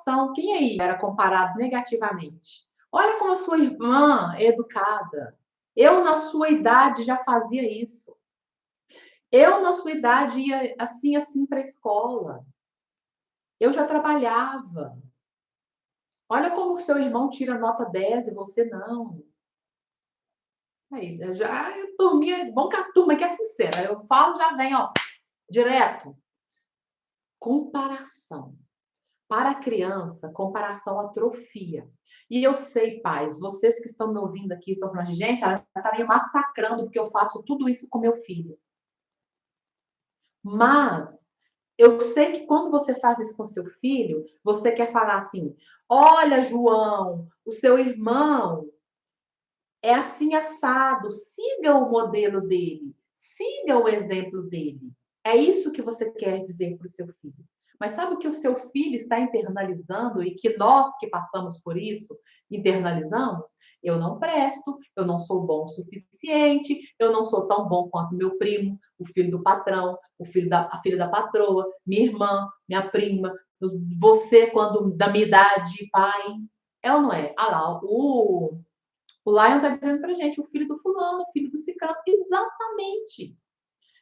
comparação. Quem aí era comparado negativamente? Olha como a sua irmã é educada. Eu, na sua idade, já fazia isso. Eu, na sua idade, ia assim, assim para a escola. Eu já trabalhava. Olha como o seu irmão tira nota 10 e você não. Aí, eu turminha, bom que a turma que é sincera. Eu falo, já vem, ó, direto. Comparação. Para a criança, comparação atrofia. E eu sei, pais, vocês que estão me ouvindo aqui, estão falando, gente, ela está me massacrando porque eu faço tudo isso com meu filho. Mas eu sei que quando você faz isso com seu filho, você quer falar assim: olha, João, o seu irmão é assim assado, siga o modelo dele, siga o exemplo dele. É isso que você quer dizer para o seu filho. Mas sabe o que o seu filho está internalizando e que nós que passamos por isso internalizamos? Eu não presto, eu não sou bom o suficiente, eu não sou tão bom quanto meu primo, o filho do patrão, a filha da patroa, minha irmã, minha prima, você quando da minha idade, pai. É ou não é? Ah lá, o Lion está dizendo para gente, o filho do fulano, o filho do ciclano. Exatamente.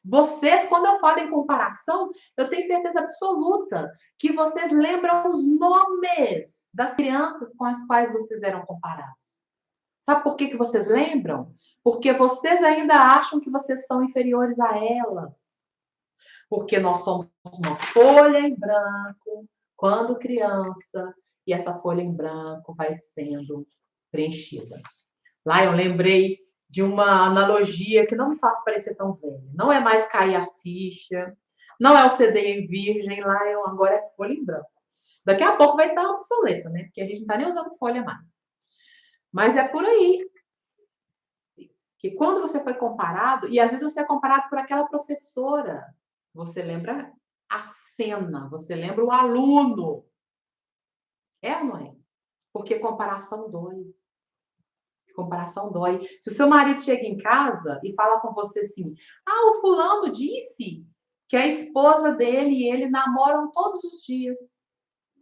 Vocês, quando eu falo em comparação, eu tenho certeza absoluta que vocês lembram os nomes das crianças com as quais vocês eram comparados. Sabe por que vocês lembram? Porque vocês ainda acham que vocês são inferiores a elas. Porque nós somos uma folha em branco quando criança, e essa folha em branco vai sendo preenchida. Lá eu lembrei de uma analogia que não me faz parecer tão velha. Não é mais cair a ficha, não é o CD em virgem, lá agora é folha em branco. Daqui a pouco vai estar obsoleta, né? Porque a gente não está nem usando folha mais. Mas é por aí. Que quando você foi comparado, e às vezes você é comparado por aquela professora, você lembra a cena, você lembra o aluno. É ou não é? Porque comparação dói. Comparação dói. Se o seu marido chega em casa e fala com você assim: ah, o fulano disse que a esposa dele e ele namoram todos os dias.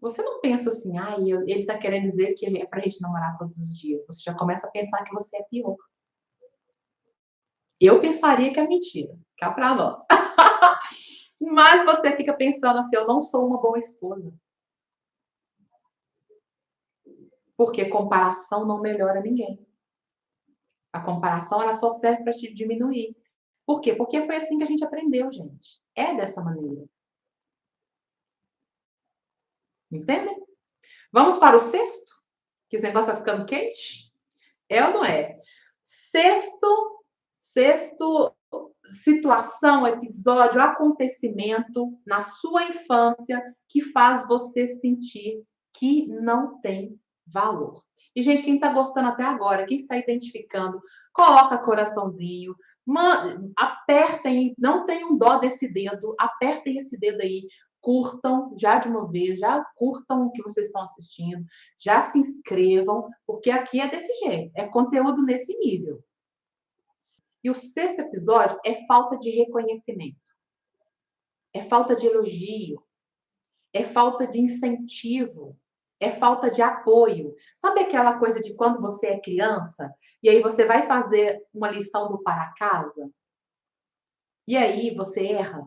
Você não pensa assim, ah, ele está querendo dizer que é para a gente namorar todos os dias. Você já começa a pensar que você é pior. Eu pensaria que é mentira, cá para nós. Mas você fica pensando assim, eu não sou uma boa esposa. Porque comparação não melhora ninguém. A comparação ela só serve para te diminuir. Por quê? Porque foi assim que a gente aprendeu, gente. É dessa maneira. Entende? Vamos para o sexto? Que esse negócio está ficando quente? É ou não é? Sexto situação, episódio, acontecimento na sua infância que faz você sentir que não tem valor. E, gente, quem está gostando até agora, quem está identificando, coloca coraçãozinho, apertem, não tenham dó desse dedo, apertem esse dedo aí, curtam já de uma vez, já curtam o que vocês estão assistindo, já se inscrevam, porque aqui é desse jeito, é conteúdo nesse nível. E o sexto episódio é falta de reconhecimento, é falta de elogio, é falta de incentivo, é falta de apoio. Sabe aquela coisa de quando você é criança e aí você vai fazer uma lição do para casa e aí você erra?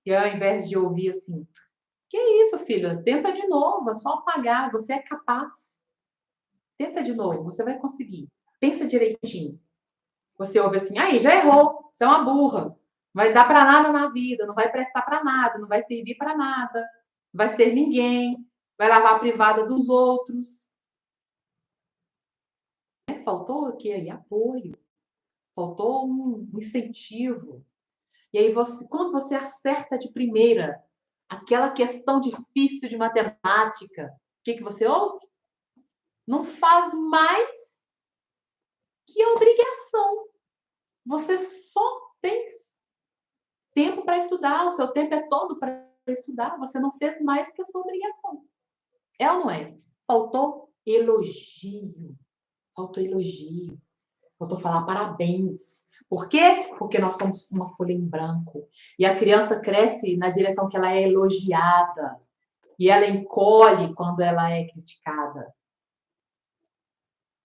E ao invés de ouvir assim, que isso, filho? Tenta de novo, é só apagar, você é capaz. Tenta de novo, você vai conseguir. Pensa direitinho. Você ouve assim, aí, já errou, você é uma burra. Não vai dar para nada na vida, não vai prestar para nada, não vai servir para nada, não vai ser ninguém, vai lavar a privada dos outros. Faltou o quê? Apoio. Faltou um incentivo. E aí, quando você acerta de primeira aquela questão difícil de matemática, o que você ouve? Não faz mais que a obrigação. Você só tem tempo para estudar, o seu tempo é todo para estudar, você não fez mais que a sua obrigação. É ou não é? Faltou elogio. Faltou elogio. Faltou falar parabéns. Por quê? Porque nós somos uma folha em branco. E a criança cresce na direção que ela é elogiada. E ela encolhe quando ela é criticada.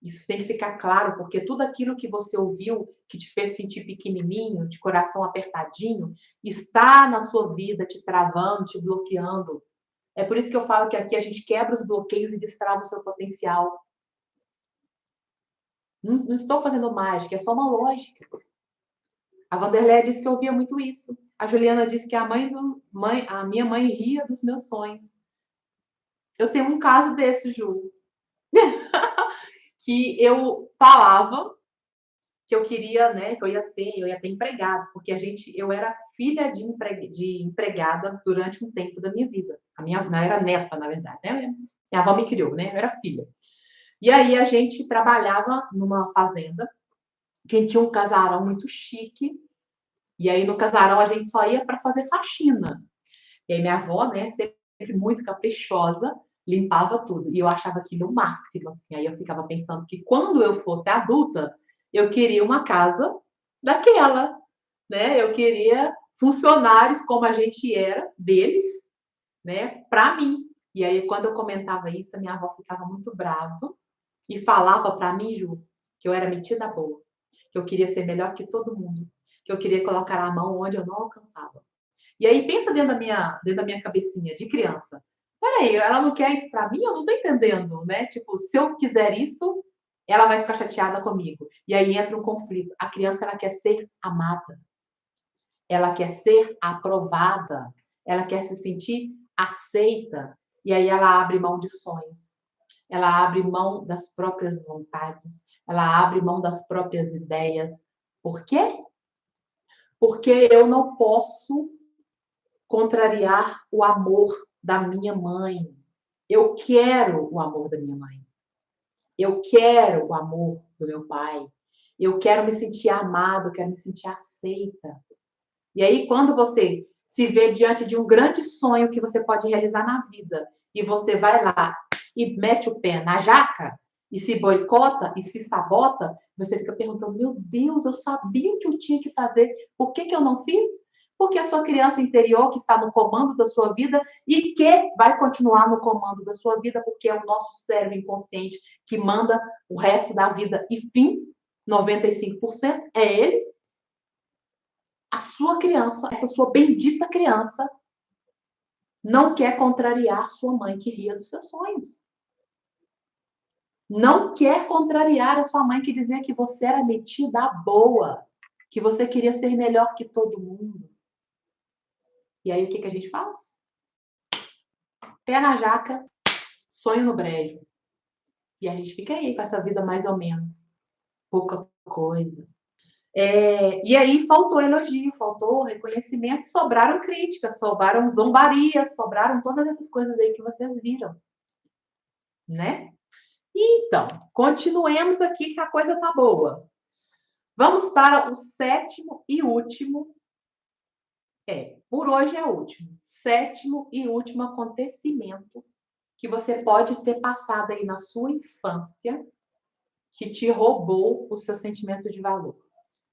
Isso tem que ficar claro, porque tudo aquilo que você ouviu, que te fez sentir pequenininho, de coração apertadinho, está na sua vida, te travando, te bloqueando. É por isso que eu falo que aqui a gente quebra os bloqueios e destrava o seu potencial. Não estou fazendo mágica, é só uma lógica. A Vanderleia disse que eu ouvia muito isso. A Juliana disse que a minha mãe ria dos meus sonhos. Eu tenho um caso desse, Ju, que eu falava que eu queria, né, que eu ia ter empregados, porque eu era filha de empregada durante um tempo da minha vida. Não era neta, na verdade, né? Minha avó me criou, né? Eu era filha. E aí a gente trabalhava numa fazenda, que a gente tinha um casarão muito chique, e aí no casarão a gente só ia para fazer faxina. E aí minha avó, né, sempre muito caprichosa, limpava tudo. E eu achava aquilo o máximo, assim. Aí eu ficava pensando que quando eu fosse adulta, eu queria uma casa daquela, né? Eu queria funcionários como a gente era deles, né, para mim. E aí quando eu comentava isso, a minha avó ficava muito brava e falava para mim, Ju, que eu era metida boa, que eu queria ser melhor que todo mundo, que eu queria colocar a mão onde eu não alcançava. E aí pensa dentro da minha cabecinha de criança. Peraí, ela não quer isso para mim? Eu não tô entendendo, né? Tipo, se eu quiser isso, ela vai ficar chateada comigo. E aí entra um conflito. A criança, ela quer ser amada. Ela quer ser aprovada. Ela quer se sentir aceita. E aí ela abre mão de sonhos. Ela abre mão das próprias vontades. Ela abre mão das próprias ideias. Por quê? Porque eu não posso contrariar o amor da minha mãe. Eu quero o amor da minha mãe. Eu quero o amor do meu pai. Eu quero me sentir amado, eu quero me sentir aceita. E aí, quando você se vê diante de um grande sonho que você pode realizar na vida, e você vai lá e mete o pé na jaca, e se boicota e se sabota, você fica perguntando: meu Deus, eu sabia o que eu tinha que fazer, por que eu não fiz? Porque a sua criança interior, que está no comando da sua vida e que vai continuar no comando da sua vida, porque é o nosso cérebro inconsciente que manda o resto da vida. E fim, 95% é ele. A sua criança, essa sua bendita criança, não quer contrariar sua mãe que ria dos seus sonhos. Não quer contrariar a sua mãe que dizia que você era metida boa, que você queria ser melhor que todo mundo. E aí o que a gente faz? Pé na jaca, sonho no brejo. E a gente fica aí com essa vida mais ou menos. Pouca coisa. E aí faltou elogio, faltou reconhecimento, sobraram críticas, sobraram zombarias, sobraram todas essas coisas aí que vocês viram, né? Então, continuemos aqui que a coisa tá boa. Vamos para o sétimo e último. Por hoje é o último. Sétimo e último acontecimento que você pode ter passado aí na sua infância que te roubou o seu sentimento de valor.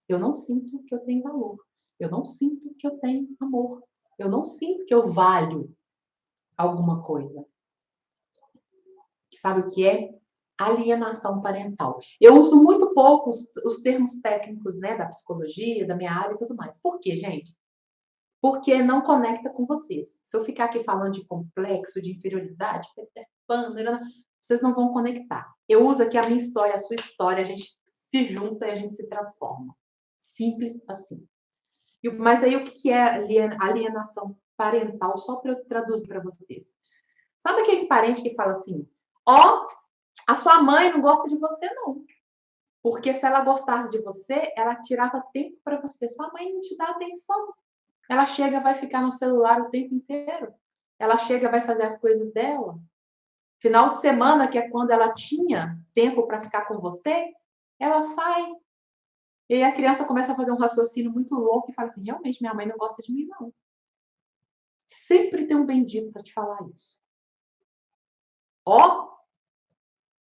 Eu não sinto que eu tenho valor. Eu não sinto que eu tenho amor. Eu não sinto que eu valho alguma coisa. Sabe o que é? Alienação parental. Eu uso muito pouco os termos técnicos, né, da psicologia, da minha área e tudo mais. Por quê, gente? Porque não conecta com vocês. Se eu ficar aqui falando de complexo, de inferioridade, vocês não vão conectar. Eu uso aqui a minha história, a sua história, a gente se junta e a gente se transforma. Simples assim. Mas aí o que é alienação parental? Só para eu traduzir para vocês. Sabe aquele parente que fala assim: ó, a sua mãe não gosta de você, não. Porque se ela gostasse de você, ela tirava tempo para você. Sua mãe não te dá atenção. Ela chega, vai ficar no celular o tempo inteiro. Ela chega, vai fazer as coisas dela. Final de semana, que é quando ela tinha tempo para ficar com você, ela sai. E aí a criança começa a fazer um raciocínio muito louco e fala assim: realmente, minha mãe não gosta de mim, não. Sempre tem um bendito para te falar isso. Ó,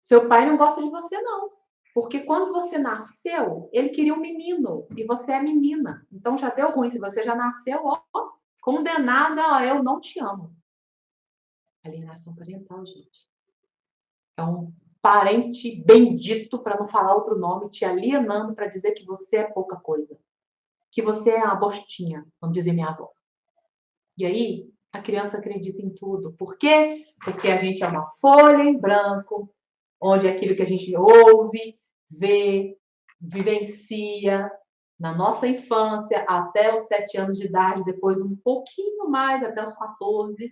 seu pai não gosta de você, não. Porque quando você nasceu, ele queria um menino e você é menina. Então já deu ruim. Se você já nasceu, ó, condenada a eu não te amo. Alienação parental, gente. É um parente bendito, para não falar outro nome, te alienando para dizer que você é pouca coisa. Que você é uma bostinha, vamos dizer minha avó. E aí, a criança acredita em tudo. Por quê? Porque a gente é uma folha em branco, onde aquilo que a gente ouve, vê, vivencia na nossa infância até os 7 anos de idade, depois um pouquinho mais, até os 14,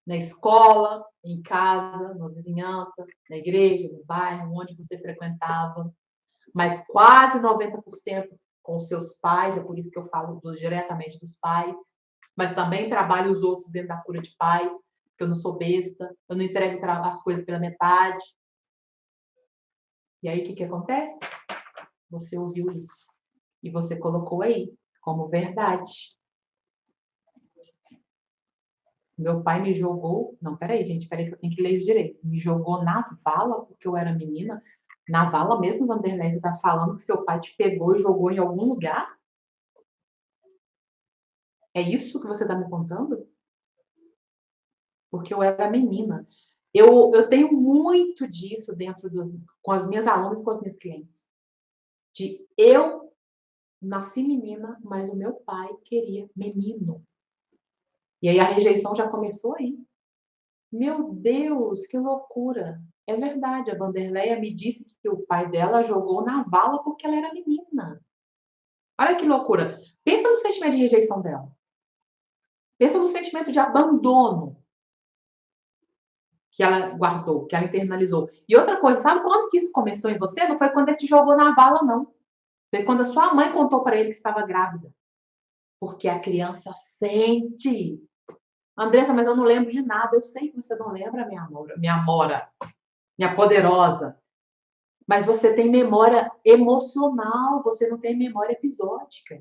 na escola, em casa, na vizinhança, na igreja, no bairro, onde você frequentava, mas quase 90% com seus pais, é por isso que eu falo diretamente dos pais, mas também trabalho os outros dentro da cura de paz, porque eu não sou besta, eu não entrego as coisas pela metade. E aí, o que acontece? Você ouviu isso. E você colocou aí como verdade. Meu pai me jogou. Não, peraí, gente, peraí que eu tenho que ler isso direito. Me jogou na vala porque eu era menina. Na vala mesmo, Vanderlei, você tá falando que seu pai te pegou e jogou em algum lugar? É isso que você tá me contando? Porque eu era menina. Eu tenho muito disso com as minhas alunas e com as minhas clientes. Eu nasci menina, mas o meu pai queria menino. E aí a rejeição já começou aí. Meu Deus, que loucura! É verdade, a Vanderleia me disse que o pai dela jogou na vala porque ela era menina. Olha que loucura. Pensa no sentimento de rejeição dela. Pensa no sentimento de abandono que ela guardou, que ela internalizou. E outra coisa, sabe quando que isso começou em você? Não foi quando ele te jogou na vala, não. Foi quando a sua mãe contou para ele que estava grávida. Porque a criança sente. Andressa, mas eu não lembro de nada. Eu sei que você não lembra, minha amora, minha poderosa. Mas você tem memória emocional, você não tem memória episódica.